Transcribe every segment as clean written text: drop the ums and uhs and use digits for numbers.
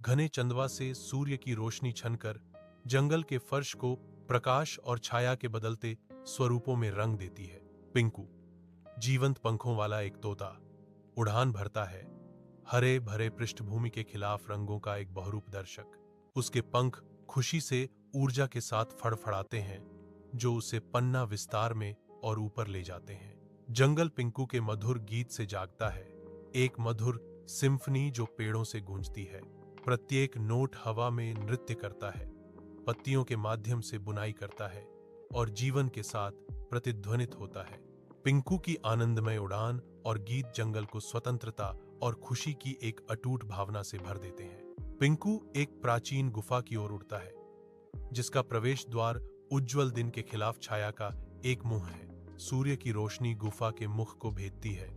घने चंदवा से सूर्य की रोशनी छनकर जंगल के फर्श को प्रकाश और छाया के बदलते स्वरूपों में रंग देती है। पिंकू जीवंत पंखों वाला एक तोता उड़ान भरता है, हरे भरे पृष्ठभूमि के खिलाफ रंगों का एक बहुरूप दर्शक। उसके पंख खुशी से ऊर्जा के साथ फड़फड़ाते हैं, जो उसे पन्ना विस्तार में और ऊपर ले जाते हैं। जंगल पिंकू के मधुर गीत से जागता है, एक मधुर सिम्फनी जो पेड़ों से गूंजती है। प्रत्येक नोट हवा में नृत्य करता है, पत्तियों के माध्यम से बुनाई करता है और जीवन के साथ प्रतिध्वनित होता है। पिंकू की आनंदमय उड़ान और गीत जंगल को स्वतंत्रता और खुशी की एक अटूट भावना से भर देते हैं। पिंकू एक प्राचीन गुफा की ओर उड़ता है, जिसका प्रवेश द्वार उज्जवल दिन के खिलाफ छाया का एक मुंह है। सूर्य की रोशनी गुफा के मुख को भेदती है,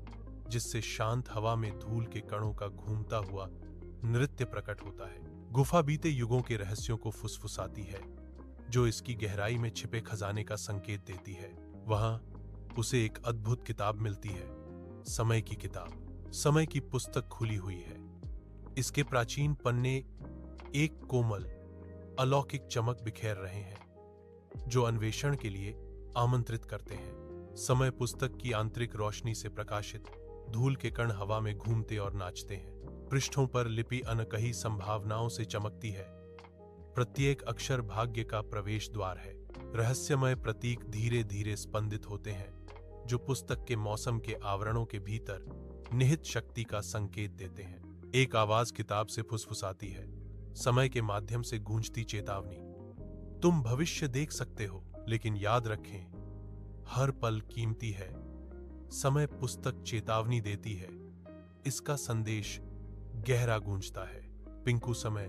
जिससे शांत हवा में धूल के कणों का घूमता हुआ नृत्य प्रकट होता है। गुफा बीते युगों के रहस्यों को फुसफुसाती है, जो इसकी गहराई में छिपे खजाने का संकेत देती है। वहां उसे एक अद्भुत किताब मिलती है, समय की किताब। समय की पुस्तक खुली हुई है। इसके प्राचीन पन्ने एक कोमल अलौकिक चमक बिखेर रहे हैं, जो अन्वेषण के लिए आमंत्रित करते हैं। समय पुस्तक की आंतरिक रोशनी से प्रकाशित धूल के कण हवा में घूमते और नाचते हैं। पृष्ठों पर लिपि अनकही संभावनाओं से चमकती है। प्रत्येक अक्षर भाग्य का प्रवेश द्वार है। रहस्यमय प्रतीक धीरे धीरे स्पंदित होते हैं, जो पुस्तक के मौसम के आवरणों के भीतर निहित शक्ति का संकेत देते हैं। एक आवाज किताब से फुसफुसाती है, समय के माध्यम से गूंजती चेतावनी। तुम भविष्य देख सकते हो, लेकिन याद रखें, हर पल कीमती है। समय पुस्तक चेतावनी देती है, इसका संदेश गहरा गूंजता है। पिंकू समय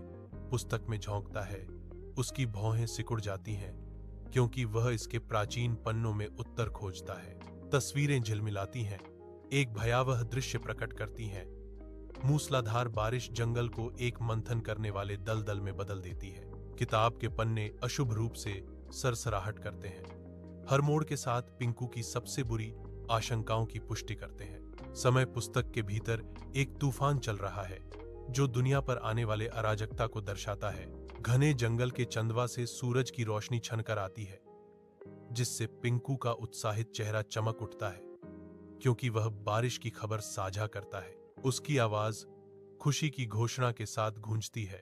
पुस्तक में झोंकता है, उसकी भौहें सिकुड़ जाती हैं, क्योंकि वह इसके प्राचीन पन्नों में उत्तर खोजता है। तस्वीरें झिलमिलाती हैं, एक भयावह दृश्य प्रकट करती हैं। मूसलाधार बारिश जंगल को एक मंथन करने वाले दलदल में बदल देती है। किताब के पन्ने अशुभ रूप से सरसराहट करते हैं। हर मोड़ के साथ पिंकू की सबसे बुरी आशंकाओं की पुष्टि करते हैं। समय पुस्तक के भीतर एक तूफान चल रहा है, जो दुनिया पर आने वाले अराजकता को दर्शाता है। घने जंगल के चंदवा से सूरज की रोशनी छनकर आती है, जिससे पिंकू का उत्साहित चेहरा चमक उठता है, क्योंकि वह बारिश की खबर साझा करता है। उसकी आवाज खुशी की घोषणा के साथ गूंजती है,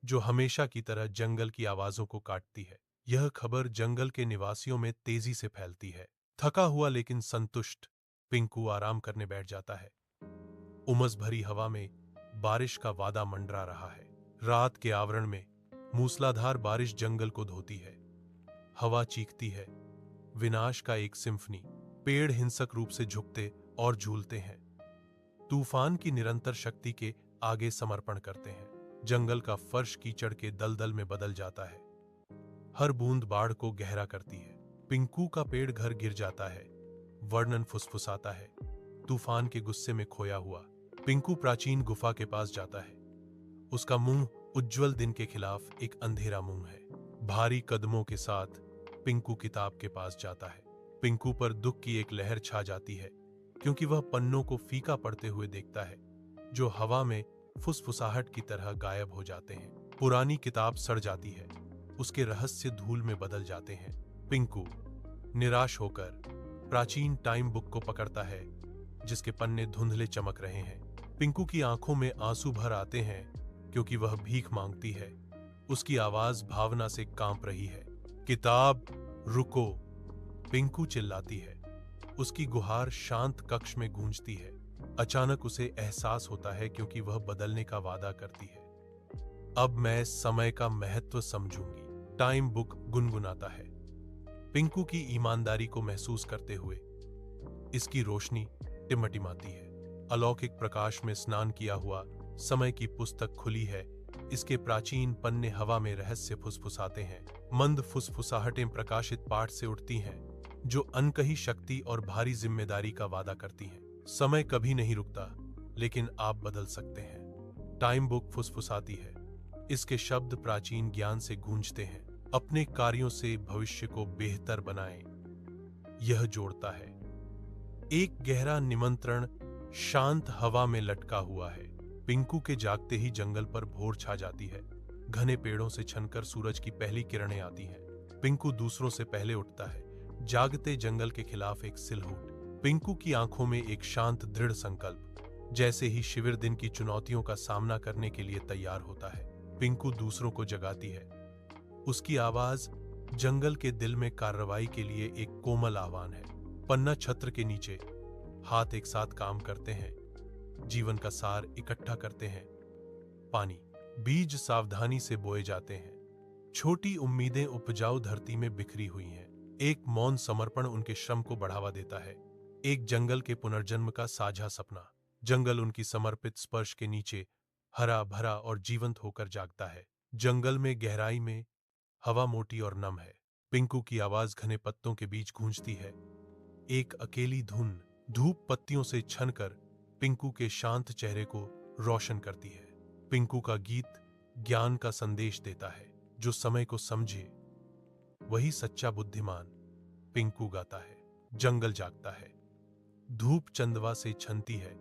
जो हमेशा की तरह जंगल की आवाजों को काटती है। यह खबर जंगल के निवासियों में तेजी से फैलती है। थका हुआ लेकिन संतुष्ट पिंकू आराम करने बैठ जाता है। उमस भरी हवा में बारिश का वादा मंडरा रहा है। रात के आवरण में मूसलाधार बारिश जंगल को धोती है। हवा चीखती है, विनाश का एक सिम्फनी। पेड़ हिंसक रूप से झुकते और झूलते हैं, तूफान की निरंतर शक्ति के आगे समर्पण करते हैं। जंगल का फर्श कीचड़ के दलदल में बदल जाता है, हर बूंद बाढ़ को गहरा करती है। पिंकू का पेड़ घर गिर जाता है, वर्णन फुसफुसाता है, तूफान के गुस्से में खोया हुआ। पिंकू प्राचीन गुफा के पास जाता है। उसका मुंह उज्जवल दिन के खिलाफ एक अंधेरा मुंह है। भारी कदमों के साथ पिंकू किताब के पास जाता है। पिंकू पर दुख की एक लहर छा जाती है, क्योंकि वह पन्नों को फीका पड़ते हुए देखता है, जो हवा में फुसफुसाहट की तरह गायब हो जाते हैं। पुरानी किताब सड़ जाती है, उसके रहस्य धूल में बदल जाते हैं। पिंकू निराश होकर प्राचीन टाइम बुक को पकड़ता है, जिसके पन्ने धुंधले चमक रहे हैं। पिंकू की आंखों में आंसू भर आते हैं, क्योंकि वह भीख मांगती है। उसकी आवाज भावना से कांप रही है। किताब रुको, पिंकू चिल्लाती है। उसकी गुहार शांत कक्ष में गूंजती है। अचानक उसे एहसास होता है, क्योंकि वह बदलने का वादा करती है। अब मैं समय का महत्व समझूंगी, टाइम बुक गुनगुनाता है। पिंकू की ईमानदारी को महसूस करते हुए इसकी रोशनी टिमटिमाती है। अलौकिक प्रकाश में स्नान किया हुआ समय की पुस्तक खुली है। इसके प्राचीन पन्ने हवा में रहस्य फुसफुसाते हैं। मंद फुसफुसाहटें प्रकाशित पाठ से उठती हैं, जो अनकही शक्ति और भारी जिम्मेदारी का वादा करती हैं। समय कभी नहीं रुकता, लेकिन आप बदल सकते हैं। टाइम बुक फुसफुसाती है। इसके शब्द प्राचीन ज्ञान से गूंजते हैं। अपने कार्यों से भविष्य को बेहतर बनाएं, यह जोड़ता है। एक गहरा निमंत्रण शांत हवा में लटका हुआ है। पिंकू के जागते ही जंगल पर भोर छा जाती है। घने पेड़ों से छनकर सूरज की पहली किरणें आती हैं। पिंकू दूसरों से पहले उठता है, जागते जंगल के खिलाफ एक सिलहूट। पिंकू की आंखों में एक शांत दृढ़ संकल्प, जैसे ही शिविर दिन की चुनौतियों का सामना करने के लिए तैयार होता है। पिंकू दूसरों को जगाती है। उसकी आवाज जंगल के दिल में कार्रवाई के लिए एक कोमल आह्वान है। पन्ना छत्र के नीचे हाथ एक साथ काम करते हैं, जीवन का सार इकट्ठा करते हैं। पानी, बीज सावधानी से बोए जाते हैं। छोटी उम्मीदें उपजाऊ धरती में बिखरी हुई हैं। एक मौन समर्पण उनके श्रम को बढ़ावा देता है। एक जंगल के पुनर्जन्म का साझा सपना। जंगल उनकी समर्पित स्पर्श के नीचे हरा भरा और जीवंत होकर जागता है। जंगल में गहराई में हवा मोटी और नम है। पिंकू की आवाज घने पत्तों के बीच गूंजती है। एक अकेली धुन धूप पत्तियों से छनकर पिंकू के शांत चेहरे को रोशन करती है। पिंकू का गीत ज्ञान का संदेश देता है। जो समय को समझे वही सच्चा बुद्धिमान। पिंकू गाता है, जंगल जागता है। धूप चंदवा से छनती है,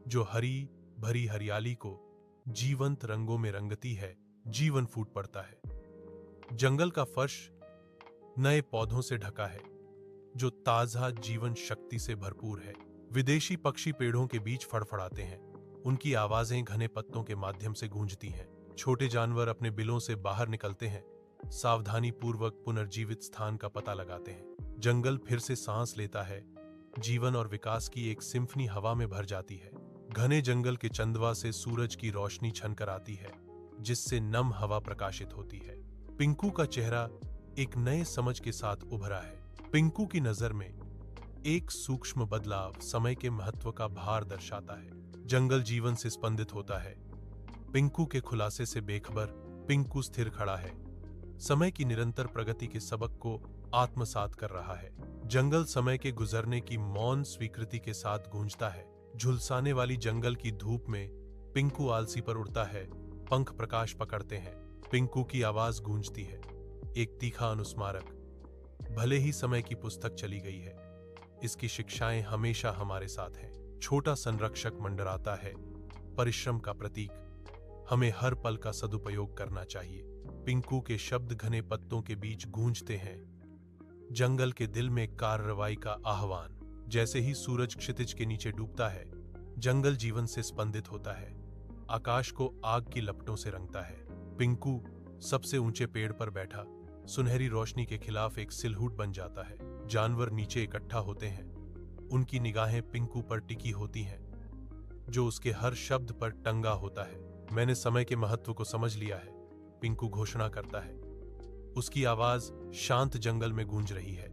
जो हरी भरी हरियाली को जीवंत रंगों में रंगती है। जीवन फूट पड़ता है। जंगल का फर्श नए पौधों से ढका है, जो ताजा जीवन शक्ति से भरपूर है। विदेशी पक्षी पेड़ों के बीच फड़फड़ाते हैं। उनकी आवाजें घने पत्तों के माध्यम से गूंजती हैं। छोटे जानवर अपने बिलों से बाहर निकलते हैं, सावधानी पूर्वक पुनर्जीवित स्थान का पता लगाते हैं। जंगल फिर से सांस लेता है। जीवन और विकास की एक सिम्फनी हवा में भर जाती है। घने जंगल के चंदवा से सूरज की रोशनी छनकर आती है, जिससे नम हवा प्रकाशित होती है। पिंकू का चेहरा एक नए समझ के साथ उभरा है। पिंकू की नजर में एक सूक्ष्म बदलाव समय के महत्व का भार दर्शाता है। जंगल जीवन से स्पंदित होता है। पिंकू के खुलासे से बेखबर पिंकू स्थिर खड़ा है, समय की निरंतर प्रगति के सबक को आत्मसात कर रहा है। जंगल समय के गुजरने की मौन स्वीकृति के साथ गूंजता है। झुलसाने वाली जंगल की धूप में पिंकू आलसी पर उड़ता है, पंख प्रकाश पकड़ते हैं। पिंकू की आवाज गूंजती है, एक तीखा अनुस्मारक। भले ही समय की पुस्तक चली गई है, इसकी शिक्षाएं हमेशा हमारे साथ हैं। छोटा संरक्षक मंडराता है, परिश्रम का प्रतीक। हमें हर पल का सदुपयोग करना चाहिए। पिंकू के शब्द घने पत्तों के बीच गूंजते हैं। जंगल के दिल में कार्रवाई का आह्वान। जैसे ही सूरज क्षितिज के नीचे डूबता है, जंगल जीवन से स्पंदित होता है। आकाश को आग की लपटों से रंगता है। पिंकू सबसे ऊंचे पेड़ पर बैठा सुनहरी रोशनी के खिलाफ एक सिलहूट बन जाता है। जानवर नीचे इकट्ठा होते हैं। उनकी निगाहें पिंकू पर टिकी होती हैं, जो उसके हर शब्द पर टंगा होता है। मैंने समय के महत्व को समझ लिया है, पिंकू घोषणा करता है। उसकी आवाज शांत जंगल में गूंज रही है।